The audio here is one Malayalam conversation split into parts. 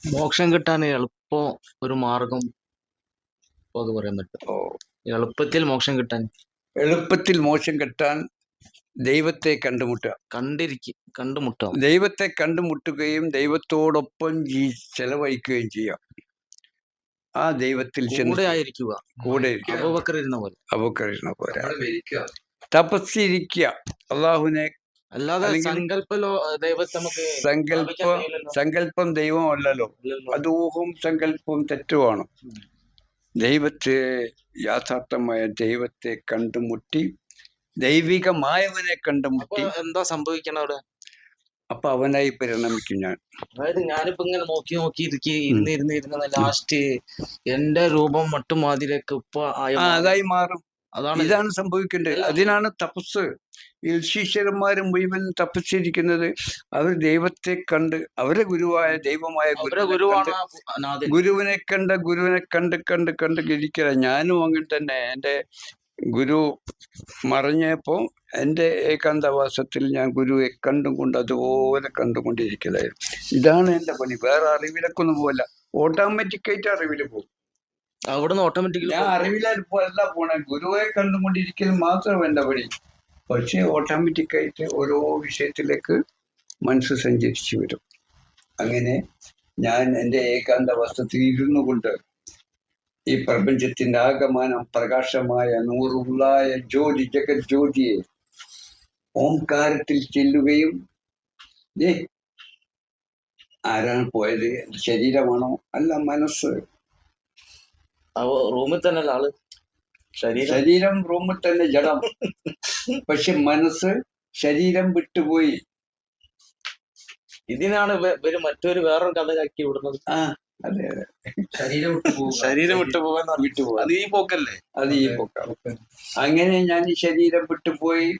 മോക്ഷം കിട്ടാൻ എളുപ്പം ഒരു മാർഗം അത് പറയുന്നുണ്ട്. ഓ, എളുപ്പത്തിൽ മോക്ഷം കിട്ടാൻ എളുപ്പത്തിൽ മോക്ഷം കിട്ടാൻ ദൈവത്തെ കണ്ടുമുട്ടുക. കണ്ടുമുട്ടാം. ദൈവത്തെ കണ്ടുമുട്ടുകയും ദൈവത്തോടൊപ്പം ചെലവഴിക്കുകയും ചെയ്യാം. ആ ദൈവത്തിൽ കൂടെ ആയിരിക്കുക. കൂടെ അബൂബക്കർ ഇരുന്ന പോലെ. അബൂബക്കർ ഇരുന്ന പോലെ തപസ്സിരിക്കുക. അള്ളാഹുവിനെ അല്ലാതെ ദൈവത്തെ നമുക്ക് സങ്കല്പം ദൈവമല്ലല്ലോ, അത് ഊഹവും സങ്കല്പവും തെറ്റുമാണ്. ദൈവത്തെ യാഥാർത്ഥമായ ദൈവത്തെ കണ്ടുമുട്ടി ദൈവികമായവനെ കണ്ടുമുട്ടി എന്താ സംഭവിക്കണം അവിടെ? അപ്പൊ അവനായി പരിണമിക്കും ഞാൻ. അതായത് ഞാനിപ്പോ ഇങ്ങനെ നോക്കി ഇരുന്ന് ലാസ്റ്റ് എന്റെ രൂപം മട്ടുമാതിരിയൊക്കെ അതായി മാറും. ഇതാണ് സംഭവിക്കേണ്ടത്. അതിനാണ് തപസ്. ശിഷ്യന്മാരും മുഴുവൻ തപസ്സിരിക്കുന്നത് അവർ ദൈവത്തെ കണ്ട്, അവരെ ഗുരുവായ ദൈവമായ ഗുരുവിനെ കണ്ട് ഇരിക്കല. ഞാനും അങ്ങനെ തന്നെ. എൻ്റെ ഗുരു മറിഞ്ഞപ്പോ എൻ്റെ ഏകാന്തവാസത്തിൽ ഞാൻ ഗുരുവെ കൊണ്ട് അതുപോലെ കണ്ടുകൊണ്ടിരിക്കലായിരുന്നു. ഇതാണ് എൻ്റെ പണി. വേറെ അറിവിലൊക്കൊന്നും പോകല്ല. ഓട്ടോമാറ്റിക്കായിട്ട് അറിവിൽ പോകും. അവിടുന്ന് ഓട്ടോമാറ്റിക്കലി ഞാൻ അറിവിലല്ല പോണേ. ഗുരുവെ കണ്ടുകൊണ്ടിരിക്കൽ മാത്രം എൻ്റെ പണി. പക്ഷേ ഓട്ടോമാറ്റിക്കായിട്ട് ഓരോ വിഷയത്തിലേക്ക് മനസ്സ് സഞ്ചരിച്ചു വരും. അങ്ങനെ ഞാൻ എൻ്റെ ഏകാന്തവാസത്തിൽ ഇരുന്നു കൊണ്ട് ഈ പ്രപഞ്ചത്തിന്റെ ആകമാനം പ്രകാശമായ നൂറുള്ളായ ജ്യോതി, ജഗത് ജ്യോതിയെ ഓംകാരത്തിൽ ചെല്ലുകയും, ആരാണ് പോയത്? ശരീരമാണോ? അല്ല, മനസ്സ്. റൂമിൽ തന്നെ ആള്. ശരീരം റൂമിൽ തന്നെ ജഡം. പക്ഷെ മനസ്സ് ശരീരം വിട്ടുപോയി. ഇതിനാണ് മറ്റൊരു വേറൊരു കഥയാക്കി വിടുന്നത്. അതെ അതെ, ശരീരം വിട്ടുപോകാൻ അത് ഈ പോക്കല്ലേ? അത് ഈ പോക്കാണ്. അങ്ങനെ ഞാൻ ഈ ശരീരം വിട്ടുപോയി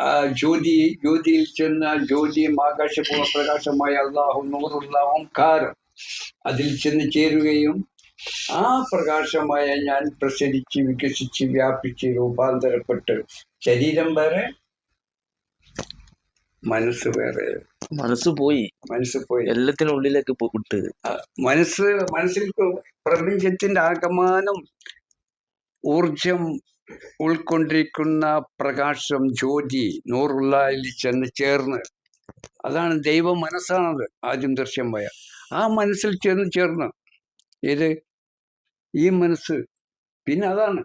ആ ജ്യോതിയിൽ ചെന്ന് ജ്യോതിയും ആകാശപൂർവ പ്രകാശമായ അള്ളാഹു നൂറുള്ള ഓംകാരം അതിൽ ചെന്ന് ചേരുകയും ആ പ്രകാശമായ ഞാൻ പ്രസരിച്ച് വികസിച്ച് വ്യാപിച്ച് രൂപാന്തരപ്പെട്ട് ശരീരം വേറെ, മനസ്സ് വേറെ. മനസ്സ് പോയി എല്ലാത്തിനുള്ളിലേക്ക് വിട്ട്. മനസ്സിൽ പ്രപഞ്ചത്തിന്റെ ആകമാനം ഊർജം ഉൾക്കൊണ്ടിരിക്കുന്ന പ്രകാശം ജ്യോതി നൂറുള്ളയിൽ ചെന്ന് ചേർന്ന്, അതാണ് ദൈവ മനസ്സാണത് ആദ്യം ദൃശ്യമായ. ആ മനസ്സിൽ ചെന്ന് ചേർന്ന്, ഏത് ഈ മനസ്സ്, പിന്നെ അതാണ്